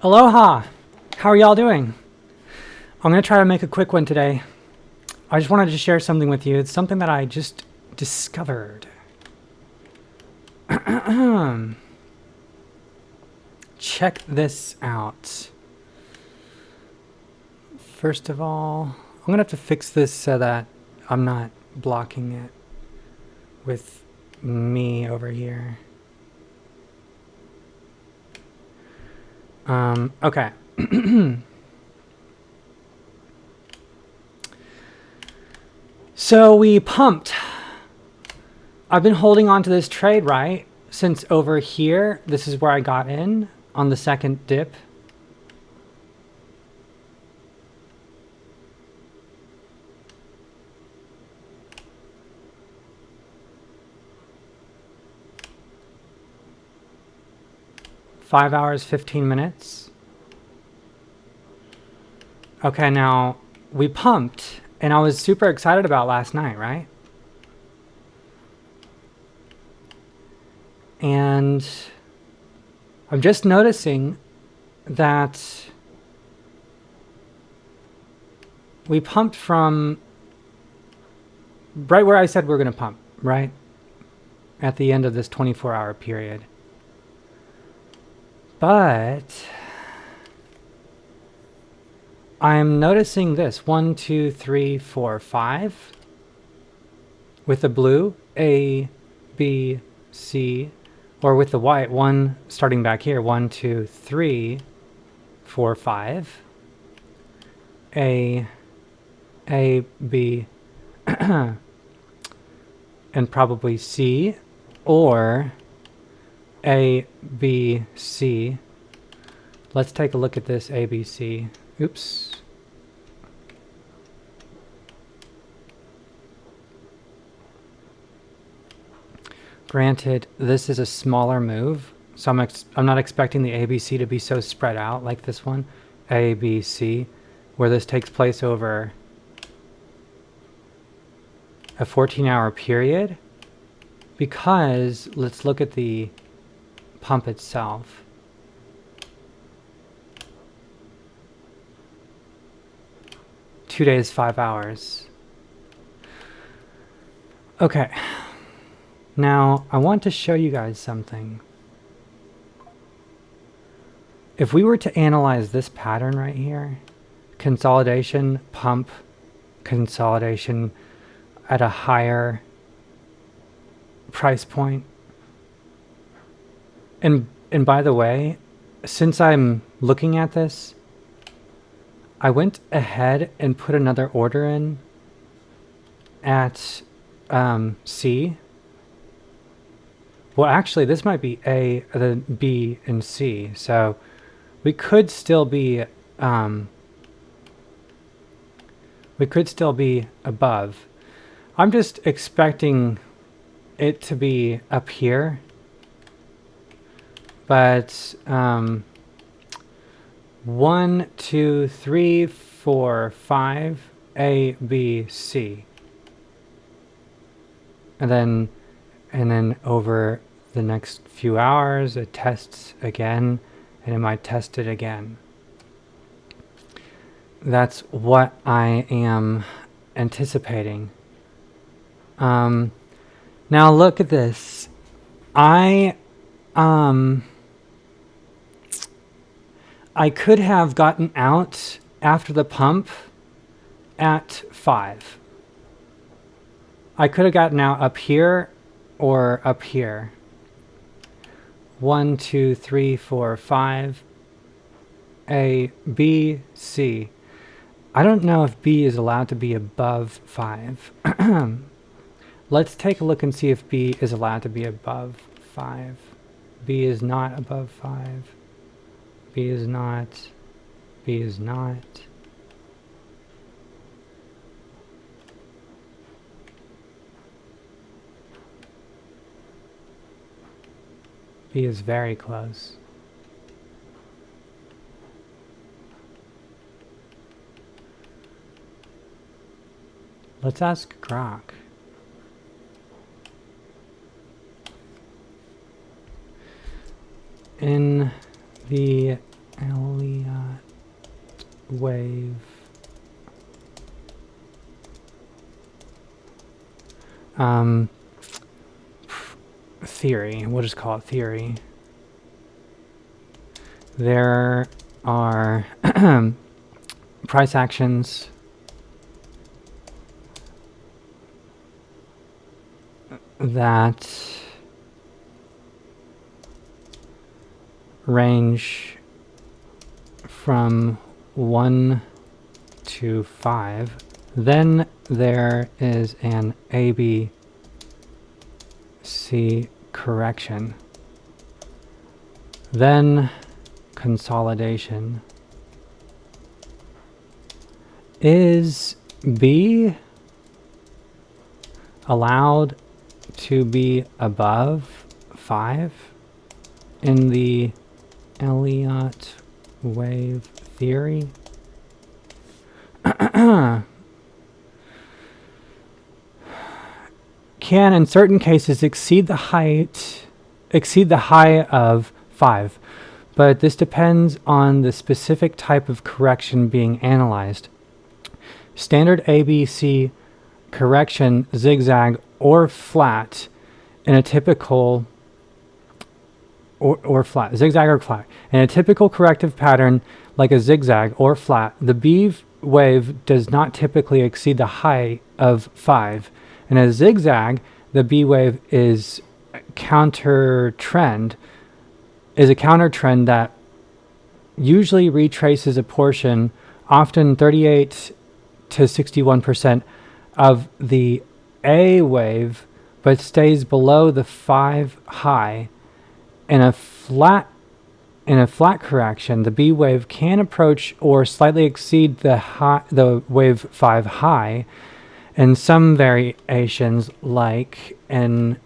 Aloha! How are y'all doing? I'm going to try to make a quick one today. I just wanted to share something with you. It's something that I just discovered. Check this out. First of all, I'm going to have to fix this so that I'm not blocking it with me over here. Okay. So we pumped. I've been holding on to this trade, right? Since over here, this is where I got in on the second dip. Five hours, 15 minutes. Okay, now we pumped, and I was super excited about last night, right? And I'm just noticing that we pumped from right where I said we were going to pump, right? At the end of this 24-hour period. But I'm noticing this 1, 2, 3, 4, 5 with the blue A, B, C, or with the white 1 starting back here 1, 2, 3, 4, 5 A, B, and probably C, or A, B, C. Let's take a look at this A, B, C. Oops. Granted, this is a smaller move, so I'm not expecting the ABC to be so spread out like this one, A, B, C, where this takes place over a 14-hour period, because let's look at the pump itself. Two days, 5 hours. Okay. Now, I want to show you guys something. If we were to analyze this pattern right here, consolidation, pump, consolidation at a higher price point. And by the way, since I'm looking at this, I went ahead and put another order in at C. Well, actually, this might be A, then B, and C. So we could still be above. I'm just expecting it to be up here, but 1, 2, 3, 4, 5, A, B, C, and then over the next few hours it tests again, and it might test it again. That's what I am anticipating. Now look at this. I could have gotten out after the pump at 5. I could have gotten out up here or up here. 1, 2, 3, 4, 5. A, B, C. I don't know if B is allowed to be above 5. Let's take a look and see if B is allowed to be above 5. B is not above 5. B is not. B is not. B is very close. Let's ask Grok. In the Elliott wave theory. We'll just call it theory. There are price actions that range from 1 to 5. Then there is an ABC correction. Then consolidation. Is B allowed to be above 5 in the Elliott wave theory? Can in certain cases exceed the high of 5, but this depends on the specific type of correction being analyzed. Standard ABC correction, zigzag or flat in a typical or flat, zigzag or flat. In a typical corrective pattern like a zigzag or flat, the B wave does not typically exceed the high of 5. In a zigzag, the B wave is a counter trend that usually retraces a portion, often 38 to 61% of the A wave, but stays below the 5 high. In a flat correction, the B wave can approach or slightly exceed the wave 5 high. In some variations, like an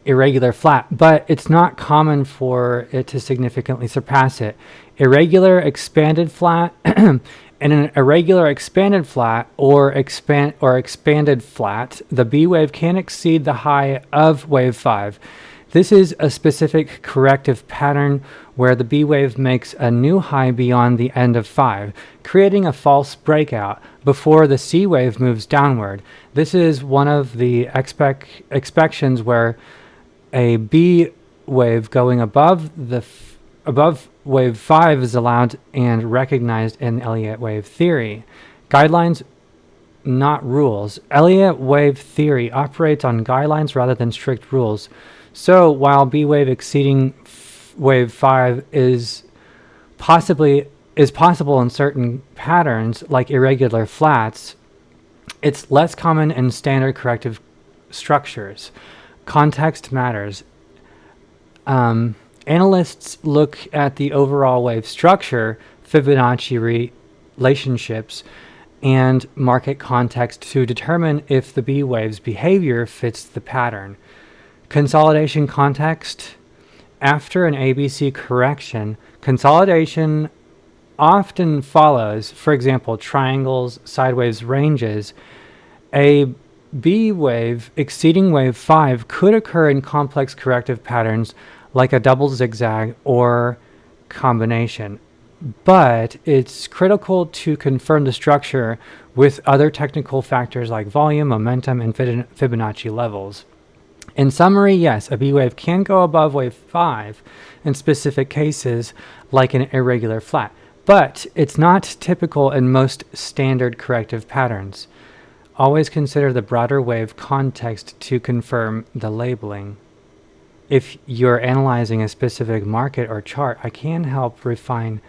irregular flat, but it's not common for it to significantly surpass it. Irregular expanded flat and an irregular expanded flat or expanded flat, the B wave can exceed the high of wave 5. This is a specific corrective pattern where the B wave makes a new high beyond the end of 5, creating a false breakout before the C wave moves downward. This is one of the expectations where a B wave going above wave 5 is allowed and recognized in Elliott wave theory. Guidelines, not rules. Elliott wave theory operates on guidelines rather than strict rules. So while B wave exceeding wave 5 is possible in certain patterns like irregular flats, it's less common in standard corrective structures. Context matters. Analysts look at the overall wave structure, Fibonacci relationships, and market context to determine if the B wave's behavior fits the pattern. Consolidation context. After an ABC correction, consolidation often follows, for example, triangles, sideways ranges. A B wave exceeding wave 5 could occur in complex corrective patterns like a double zigzag or combination, but it's critical to confirm the structure with other technical factors like volume, momentum, and Fibonacci levels. In summary, yes, a B wave can go above wave 5 in specific cases like an irregular flat, but it's not typical in most standard corrective patterns. Always consider the broader wave context to confirm the labeling. If you're analyzing a specific market or chart, I can help refine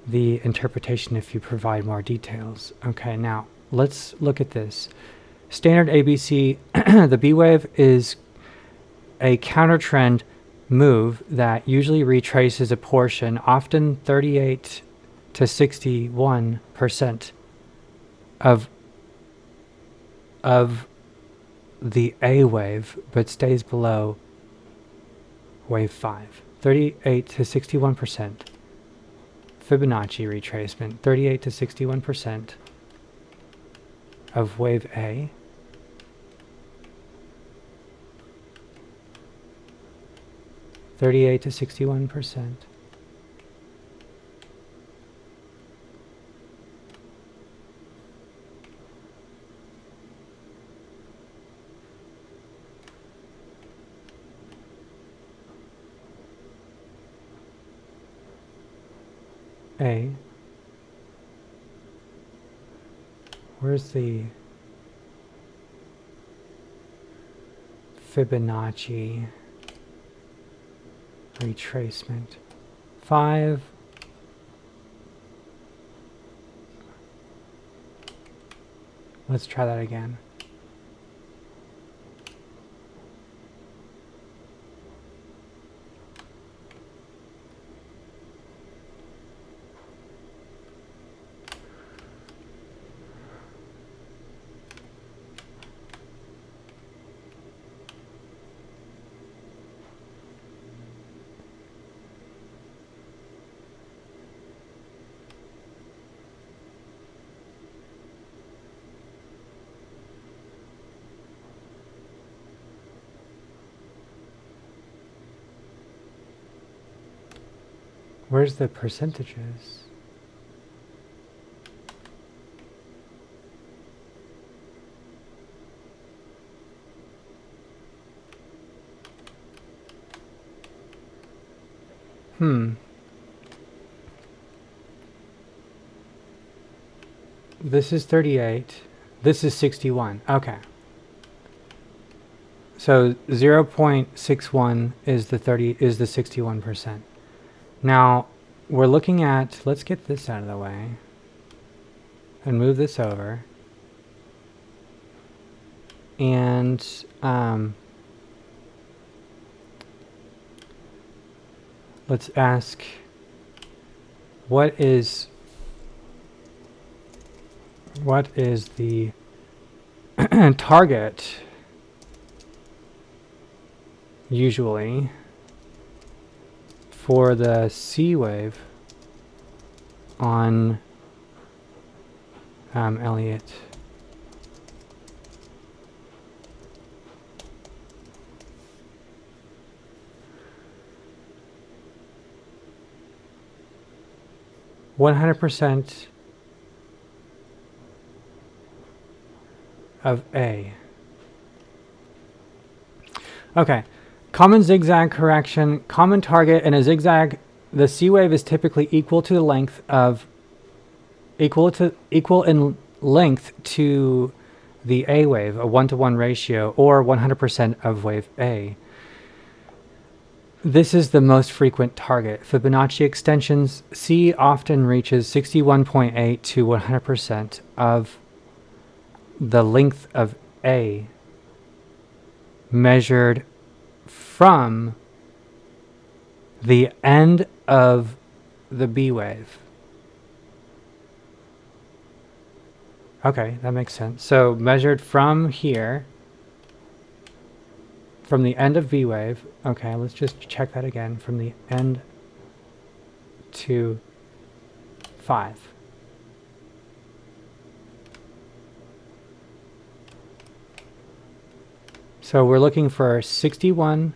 the interpretation if you provide more details. Okay, now let's look at this. Standard ABC, the B wave is a counter trend move that usually retraces a portion, often 38 to 61% of the A wave, but stays below wave 5. 38 to 61%. Fibonacci retracement, 38 to 61% of wave A. 38 to 61%. A. Where's the Fibonacci retracement? 5. Let's try that again. Where's the percentages? This is 38. This is 61. Okay. So 0.61 is the 61%. Now we're looking at, let's get this out of the way and move this over. And let's ask, what is the target usually for the C wave on Elliott? %100% of A. Okay. Common zigzag correction, common target in a zigzag, the C wave is typically equal to the length of equal in length to the A wave, a 1-to-1 ratio, or 100% of wave A. This is the most frequent target. Fibonacci extensions, C often reaches 61.8 to 100% of the length of A measured from the end of the B wave. Okay, that makes sense. So measured from here, from the end of B wave. Okay, let's just check that again. From the end to 5. So we're looking for 61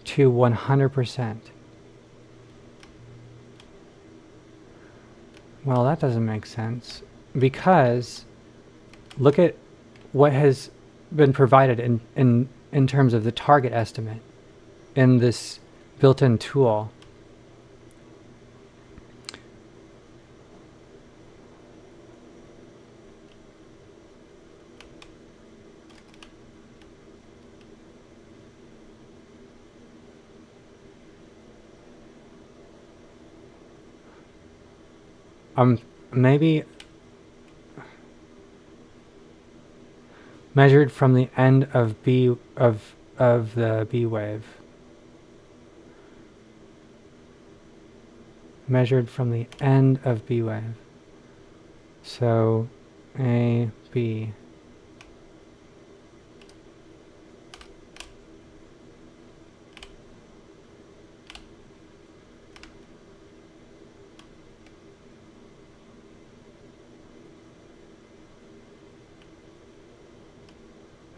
to 100%. Well, that doesn't make sense, because look at what has been provided in terms of the target estimate in this built-in tool. Maybe measured from the end of B of the B wave. Measured from the end of B wave. So A, B.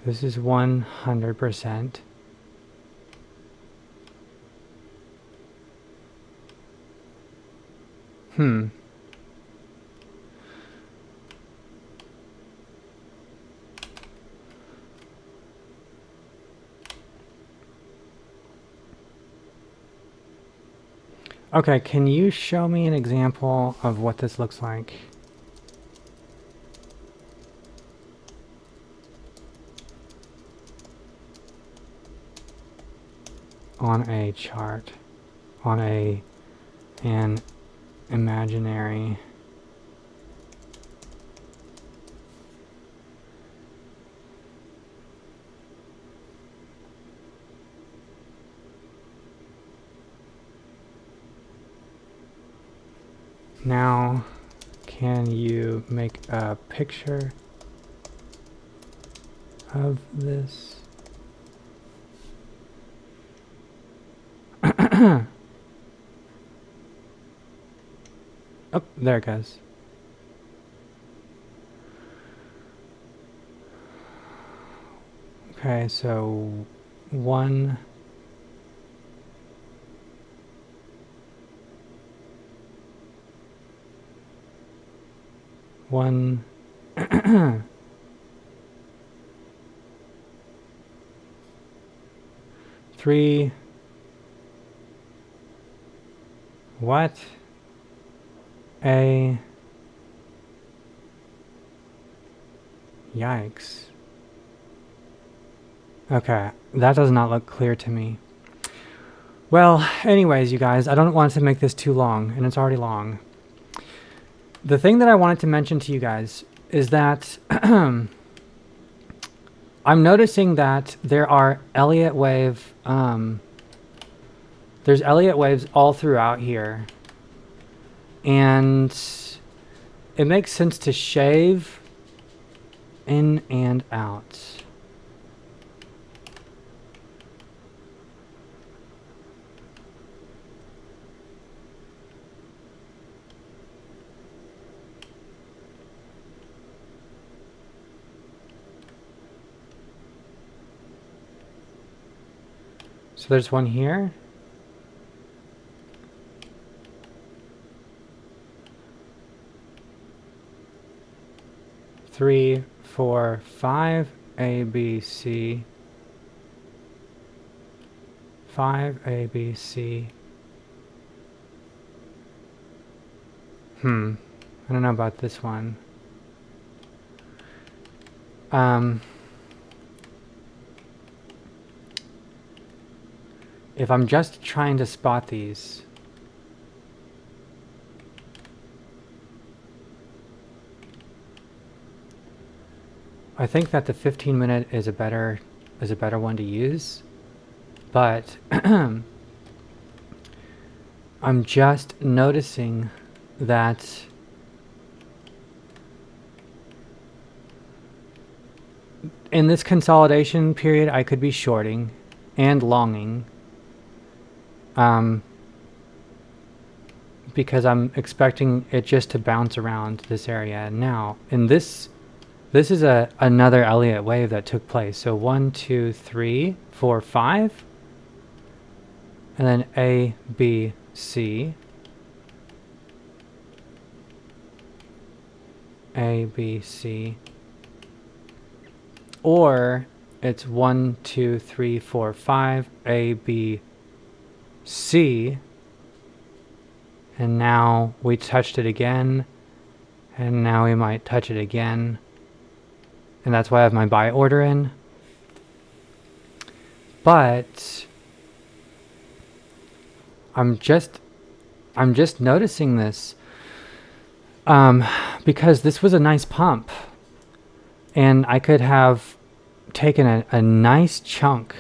This is 100%. Okay, can you show me an example of what this looks like? On a chart, on an imaginary. Now, can you make a picture of this? Oh, there it goes. Okay, so one. Three. What? Yikes. Okay, that does not look clear to me. Well, anyways, you guys, I don't want to make this too long, and it's already long. The thing that I wanted to mention to you guys is that I'm noticing that there are Elliott wave, there's Elliott waves all throughout here. And it makes sense to shave in and out. So there's one here. Three, four, five, A, B, C. 5, A, B, C. I don't know about this one. If I'm just trying to spot these, I think that the 15-minute is a better one to use, but I'm just noticing that in this consolidation period I could be shorting and longing, because I'm expecting it just to bounce around this area. Now in this is another Elliott wave that took place. So 1, 2, 3, 4, 5, and then A, B, C, A, B, C, or it's 1, 2, 3, 4, 5, A, B, C, and now we touched it again, and now we might touch it again. And that's why I have my buy order in. But I'm just noticing this because this was a nice pump, and I could have taken a nice chunk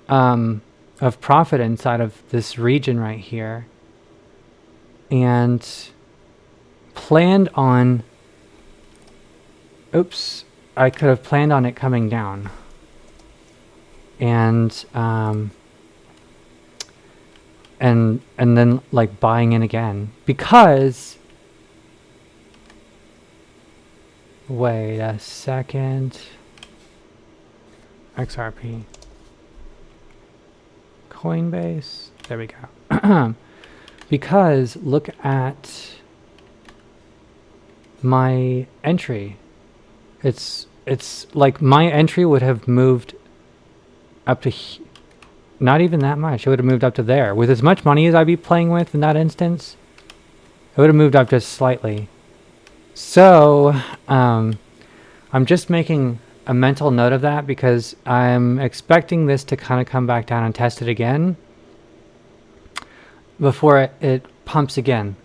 of profit inside of this region right here, and planned on. Oops, I could have planned on it coming down, and then like buying in again, because wait a second, XRP. Coinbase. There we go. Because look at my entry. It's like my entry would have moved up to not even that much. It would have moved up to there. With as much money as I'd be playing with in that instance, it would have moved up just slightly. So I'm just making a mental note of that because I'm expecting this to kind of come back down and test it again before it pumps again.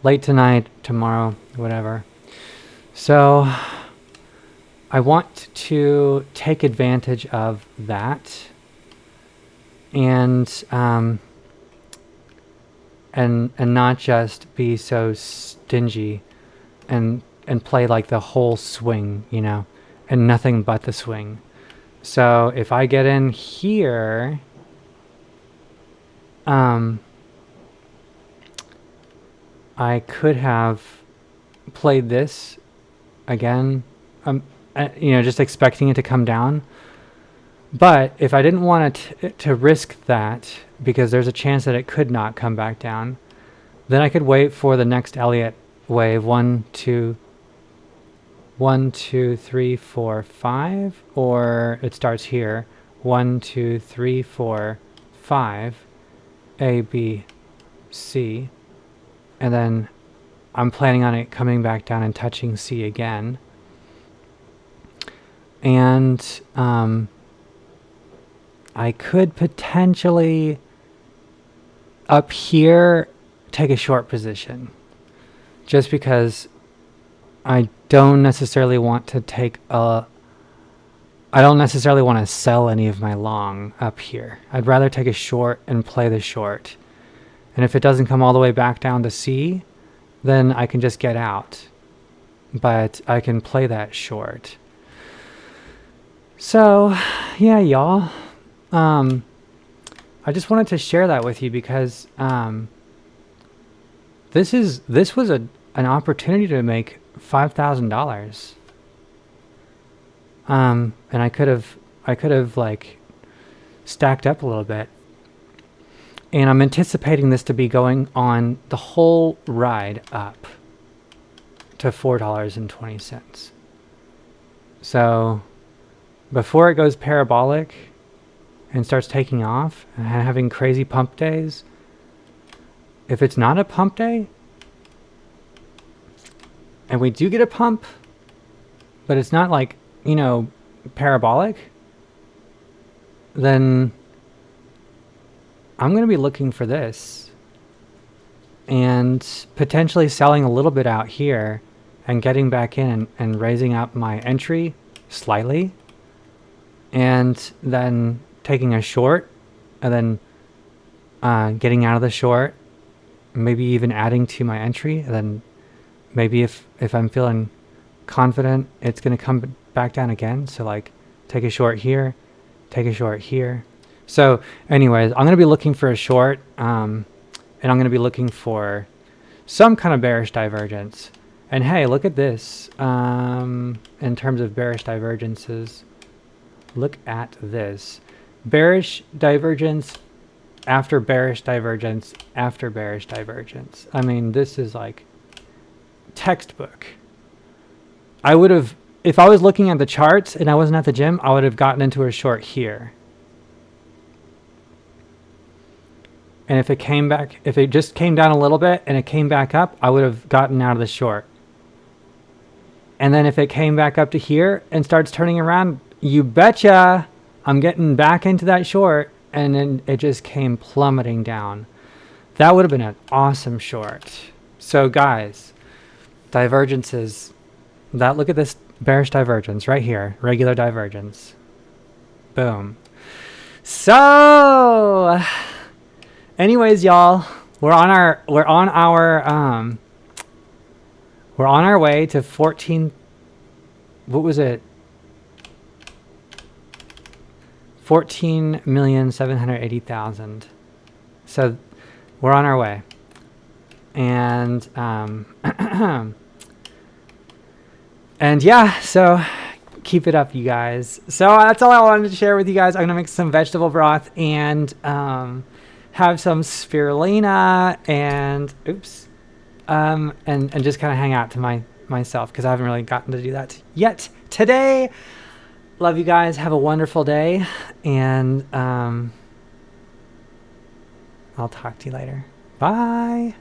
Late tonight, tomorrow, whatever. So I want to take advantage of that and not just be so stingy and play like the whole swing, you know, and nothing but the swing. So if I get in here, I could have played this again, you know, just expecting it to come down. But if I didn't want to risk that, because there's a chance that it could not come back down, then I could wait for the next Elliott wave, 1, 2, 3, 4, 5, or it starts here, 1, 2, 3, 4, 5, A, B, C, and then I'm planning on it coming back down and touching C again. And I could potentially up here take a short position, just because I don't necessarily want to take I don't necessarily want to sell any of my long up here. I'd rather take a short and play the short. And if it doesn't come all the way back down to C, then I can just get out. But I can play that short. So, yeah, y'all. I just wanted to share that with you because this was an opportunity to make $5,000. And I could have like stacked up a little bit. And I'm anticipating this to be going on the whole ride up to $4.20. So before it goes parabolic and starts taking off and having crazy pump days, if it's not a pump day and we do get a pump, but it's not like, you know, parabolic, then I'm going to be looking for this and potentially selling a little bit out here and getting back in and raising up my entry slightly, and then taking a short and then getting out of the short, maybe even adding to my entry, and then maybe if I'm feeling confident it's going to come back down again, so like take a short here, take a short here. So anyways, I'm going to be looking for a short, and I'm going to be looking for some kind of bearish divergence. And hey, look at this. In terms of bearish divergences, look at this. Bearish divergence after bearish divergence after bearish divergence. I mean, this is like textbook. I would have, if I was looking at the charts and I wasn't at the gym, I would have gotten into a short here. And if it came back, if it just came down a little bit and it came back up, I would have gotten out of the short. And then if it came back up to here and starts turning around, you betcha I'm getting back into that short. And then it just came plummeting down. That would have been an awesome short. So guys, divergences, look at this bearish divergence right here, regular divergence. Boom. So anyways, y'all, we're on our way to 14, what was it? 14,780,000. So we're on our way. And and yeah, so Keep it up, you guys. So that's all I wanted to share with you guys. I'm gonna make some vegetable broth and have some spirulina and and just kind of hang out to myself because I haven't really gotten to do that yet today. Love you guys. Have a wonderful day, and I'll talk to you later. Bye.